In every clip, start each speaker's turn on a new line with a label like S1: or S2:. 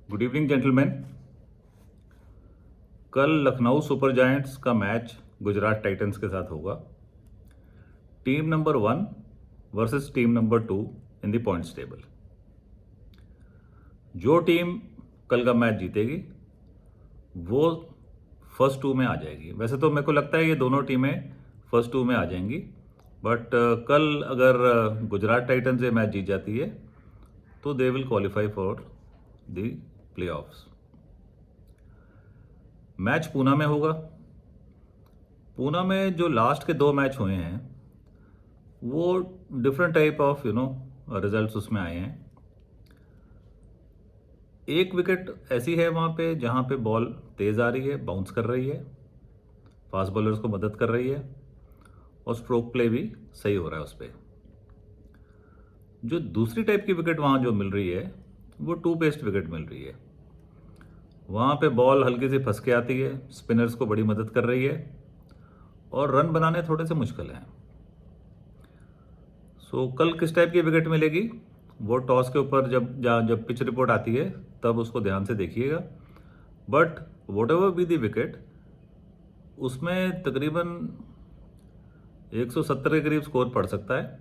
S1: Good evening gentleman. कल Lucknow super giants का match Gujarat Titans के साथ होगा। Team number 1 versus team number 2 in the points table. जो टीम कल का मैच जीतेगी वो फर्स्ट 2 में आ जाएगी। वैसे तो मेरे को लगता है ये दोनों टीमें फर्स्ट 2 में आ जाएंगी, बट कल अगर गुजरात टाइटंस ये मैच जीत जाती है तो they will qualify for the playoffs. Match Poona में होगा। पूना में जो लास्ट के 2 मैच हुए हैं वो डिफरेंट टाइप ऑफ रिजल्ट्स उसमें आए हैं। एक विकेट ऐसी है वहाँ पे जहाँ पे बॉल तेज़ आ रही है, बाउंस कर रही है, फास्ट बॉलर्स को मदद कर रही है और स्ट्रोक प्ले भी सही हो रहा है उस पर। जो दूसरी टाइप की विकेट वहाँ जो मिल रही है वो 2 पेस्ट विकेट मिल रही है। वहाँ पे बॉल हल्की सी फंस के आती है, स्पिनर्स को बड़ी मदद कर रही है और रन बनाने थोड़े से मुश्किल हैं। सो कल किस टाइप की विकेट मिलेगी वो टॉस के ऊपर जब पिच रिपोर्ट आती है तब उसको ध्यान से देखिएगा। But what ever be the wicket, उसमें तकरीबन 170 के करीब स्कोर पड़ सकता है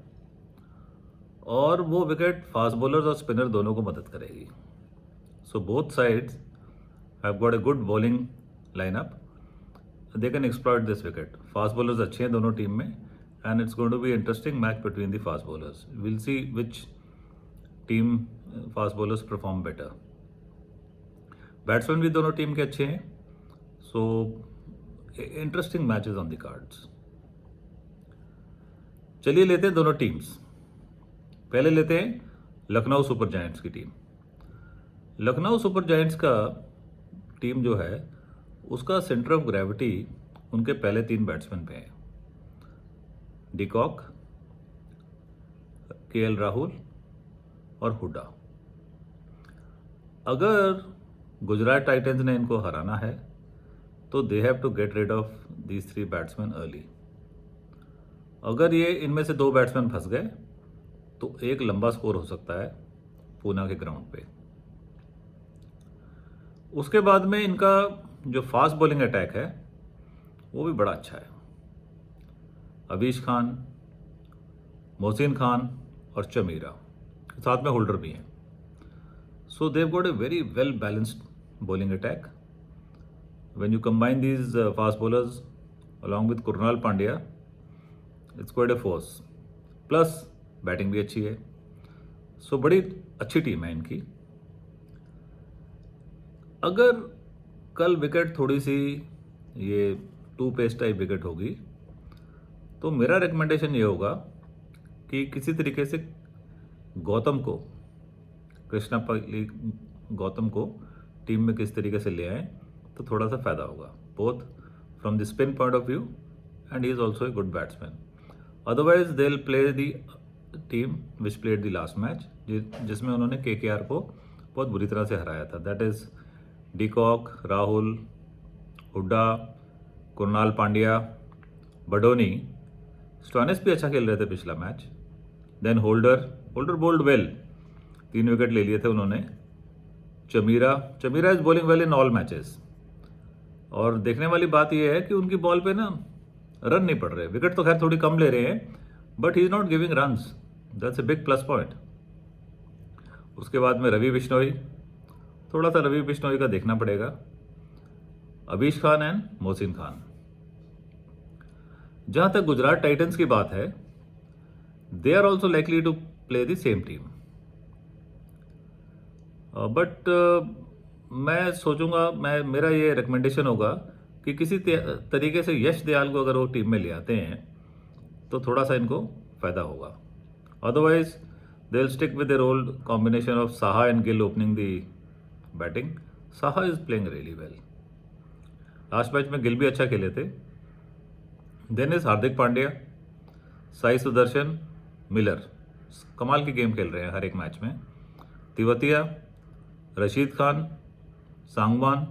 S1: और वो विकेट फास्ट बॉलर्स और स्पिनर दोनों को मदद करेगी। So both sides have got a good bowling lineup, they can exploit this wicket. Fast bowlers अच्छे हैं दोनों टीम में and it's going to be interesting match between the fast bowlers. Will see which team fast bowlers perform better. Batsman भी दोनों team के अच्छे हैं, so interesting matches on the cards. चलिए लेते हैं दोनों टीम्स। पहले लेते हैं लखनऊ सुपर जायंट्स की टीम। लखनऊ सुपर जायंट्स का टीम जो है उसका सेंटर ऑफ ग्रेविटी उनके पहले 3 बैट्समैन पे है, डिकॉक, केएल राहुल और हुड्डा। अगर गुजरात टाइटंस ने इनको हराना है तो they have to get rid of these 3 batsman early. अगर ये इनमें से 2 बैट्समैन फंस गए तो एक लंबा स्कोर हो सकता है पूना के ग्राउंड पे। उसके बाद में इनका जो फास्ट बॉलिंग अटैक है वो भी बड़ा अच्छा है। अवीश खान, मोहसिन खान और चमीरा, साथ में होल्डर भी हैं। So they've got a very well balanced bowling attack. When you combine these fast bowlers along with Krunal Pandya, it's quite a force. Plus batting भी अच्छी है। सो बड़ी अच्छी टीम है इनकी। अगर कल विकेट थोड़ी सी ये 2 पेस टाइप विकेट होगी तो मेरा रिकमेंडेशन ये होगा कि किसी तरीके से गौतम को, कृष्णापल्ली गौतम को टीम में किस तरीके से ले आए तो थोड़ा सा फायदा होगा, both from the spin point of view and he is also a good batsman. Otherwise they will play the team which played the last match, जिसमें उन्होंने केकेआर को बहुत बुरी तरह से हराया था। That is de Kock, Rahul, Hooda, Krunal Pandya, Badoni. Stoinis भी अच्छा खेल रहे थे पिछला मैच। Then Holder bowled well, 3 wicket ले लिए थे उन्होंने। Chameera is bowling well in all matches. और देखने वाली बात यह है कि उनकी बॉल पे ना रन नहीं पड़ रहे। विकेट तो खैर थोड़ी कम ले रहे हैं but he is not giving runs, that's a big plus point. उसके बाद में रवि बिश्नोई, थोड़ा सा रवि बिश्नोई का देखना पड़ेगा। अवीश खान एंड मोहसिन खान। जहां तक गुजरात टाइटंस की बात है, they are also likely to play the same team, but मैं सोचूंगा, मेरा ये रिकमेंडेशन होगा कि किसी तरीके से यश दयाल को अगर वो टीम में ले आते हैं तो थोड़ा सा इनको फायदा होगा। Otherwise they will stick with their old combination of Saha and Gill opening the batting. Saha is playing really well. Last match में गिल भी अच्छा खेले थे। Then is Hardik Pandya, Sai Sudharsan, Miller कमाल की गेम खेल रहे हैं हर एक मैच में। Tewatia, Rashid Khan, Sangwan,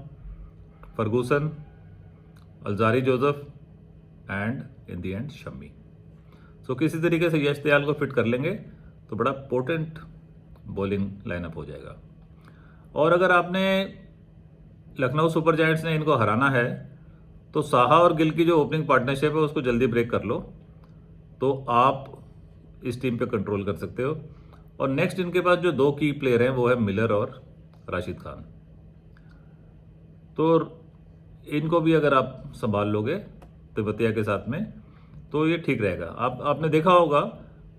S1: Ferguson, Alzarri Joseph and in the end Shami. So किसी तरीके से यश दयाल को फिट कर लेंगे तो बड़ा पोटेंट बॉलिंग लाइनअप हो जाएगा। और अगर आपने लखनऊ सुपर जायंट्स ने इनको हराना है तो साहा और गिल की जो ओपनिंग पार्टनरशिप है उसको जल्दी ब्रेक कर लो, तो आप इस टीम पे कंट्रोल कर सकते हो। और नेक्स्ट इनके पास जो 2 की प्लेयर हैं वो है मिलर और राशिद खान, तो इनको भी अगर आप संभाल लोगे तिब्बतिया के साथ में तो ये ठीक रहेगा। आपने देखा होगा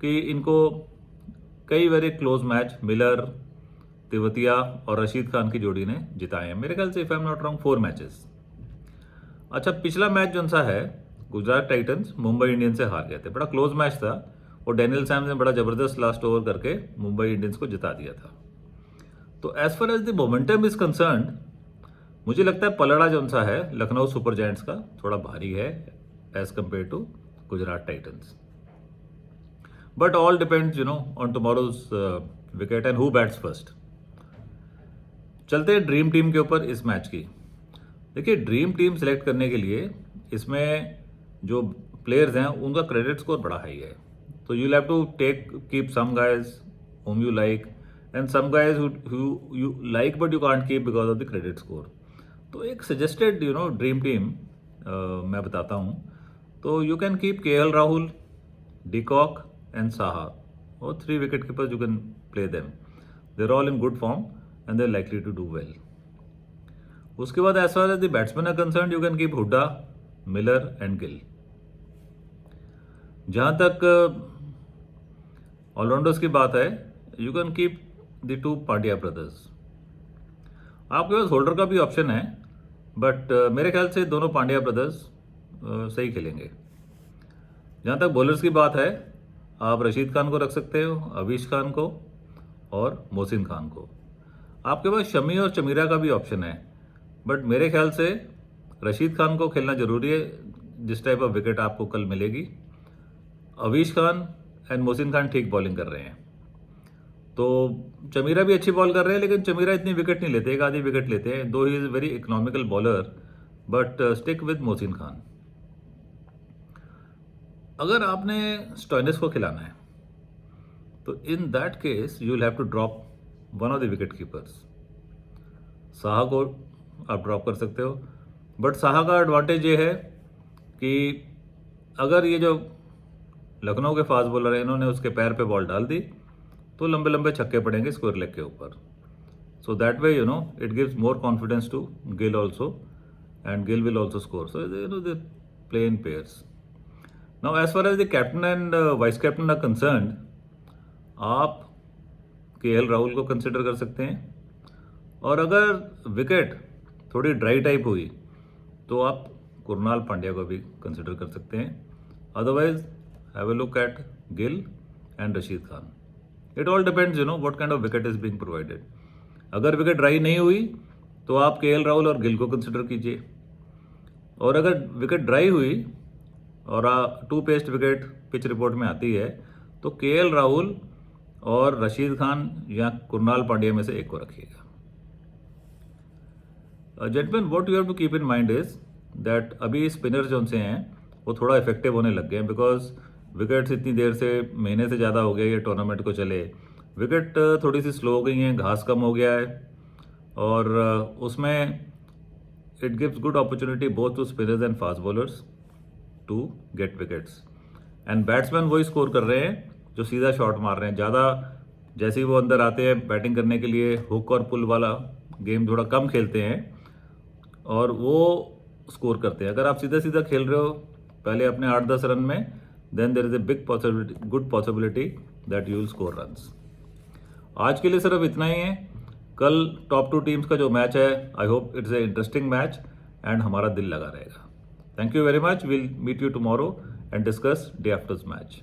S1: कि इनको कई बार क्लोज मैच मिलर, तिब्बतिया और रशीद खान की जोड़ी ने जिताए हैं, मेरे ख्याल से if I am not wrong 4 matches. अच्छा, पिछला मैच जो सा है गुजरात टाइटंस मुंबई इंडियंस से हार गए थे, बड़ा क्लोज मैच था और डैनियल सैम्स ने बड़ा जबरदस्त लास्ट ओवर करके मुंबई इंडियंस को जिता दिया था। तो as far as the momentum is concerned, मुझे लगता है पलड़ा जो सा है लखनऊ सुपर जायंट्स का थोड़ा भारी है as compare to Gujarat Titans, but all depends on tomorrow's wicket and who bats first. चलते हैं ड्रीम टीम के ऊपर इस मैच की। देखिए, ड्रीम टीम सेलेक्ट करने के लिए इसमें जो प्लेयर्स हैं उनका क्रेडिट स्कोर बड़ा हाई है, तो you have to keep some guys whom you like and some guys who you like but you can't keep because of the credit score। तो एक सजेस्टेड ड्रीम टीम मैं बताता हूँ। तो you can keep KL Rahul, de Kock and Saha, और 3 wicket keepers you can play them, they are all in good form and they are likely to do well. उसके बाद as far as the batsman are concern you can keep Hooda, Miller and Gill. जहाँ तक allrounders की बात है, you can keep the 2 Pandya brothers. आपके पास holder का भी ऑप्शन है, बट मेरे ख्याल से दोनों पांड्या ब्रदर्स सही खेलेंगे। जहाँ तक बॉलर्स की बात है, आप रशीद खान को रख सकते हो, अवीश खान को और मोहसिन खान को। आपके पास शमी और चमीरा का भी ऑप्शन है, बट मेरे ख्याल से रशीद खान को खेलना जरूरी है जिस टाइप ऑफ विकेट आपको कल मिलेगी। अवीश खान एंड मोहसिन खान ठीक बॉलिंग कर रहे हैं, तो चमीरा भी अच्छी बॉल कर रहे हैं, लेकिन चमीरा इतनी विकेट नहीं लेते, 1 आधी विकेट लेते हैं, दो ही is very economical bowler, but stick with Mohsin Khan. अगर आपने स्टोइनिस को खिलाना है तो in that case you will have to drop one of the wicket keepers. Saha को आप ड्रॉप कर सकते हो, बट साहा का एडवांटेज ये है कि अगर ये जो लखनऊ के फास्ट बॉलर हैं इन्होंने उसके पैर पे बॉल डाल दी तो लंबे लंबे छक्के पड़ेंगे स्क्वायर लेग के ऊपर। So that way it gives more confidence to Gill also, and Gill will also score. So they play in pairs. Now as far as the captain and vice captain are concerned, आप KL Rahul को consider कर सकते हैं, और अगर wicket थोड़ी dry type हुई तो आप कुरनाल पांड्या को भी कंसिडर कर सकते हैं। Otherwise have a look at Gill and Rashid Khan. It all depends, what kind of wicket is being provided. अगर विकेट ड्राई नहीं हुई तो आप केएल राहुल और गिल को कंसिडर कीजिए, और अगर विकेट ड्राई हुई और 2 पेस्ट विकेट पिच रिपोर्ट में आती है तो केएल राहुल और रशीद खान या कुरनाल पांड्या में से एक को रखिएगा। Gentleman, what you have to keep in mind is that अभी स्पिनर जो से हैं वो थोड़ा इफेक्टिव होने लग गए हैं, बिकॉज विकेट्स इतनी देर से, महीने से ज़्यादा हो गया ये टूर्नामेंट को चले, विकेट थोड़ी सी स्लो हो गई हैं, घास कम हो गया है, और उसमें it gives good opportunity both to spinners and fast bowlers to get wickets. And batsman वही स्कोर कर रहे हैं जो सीधा शॉट मार रहे हैं। ज़्यादा जैसे ही वो अंदर आते हैं बैटिंग करने के लिए हुक और पुल वाला गेम थोड़ा कम खेलते हैं और वो स्कोर करते हैं। अगर आप सीधा सीधा खेल रहे हो पहले अपने 8-10 रन में, then there is a big possibility, good possibility that you will score runs. आज के लिए सिर्फ इतना ही है। कल टॉप 2 टीम्स का जो मैच है, I hope it's a interesting match and हमारा दिल लगा रहेगा। Thank you very much. Will meet you tomorrow and discuss day after's match.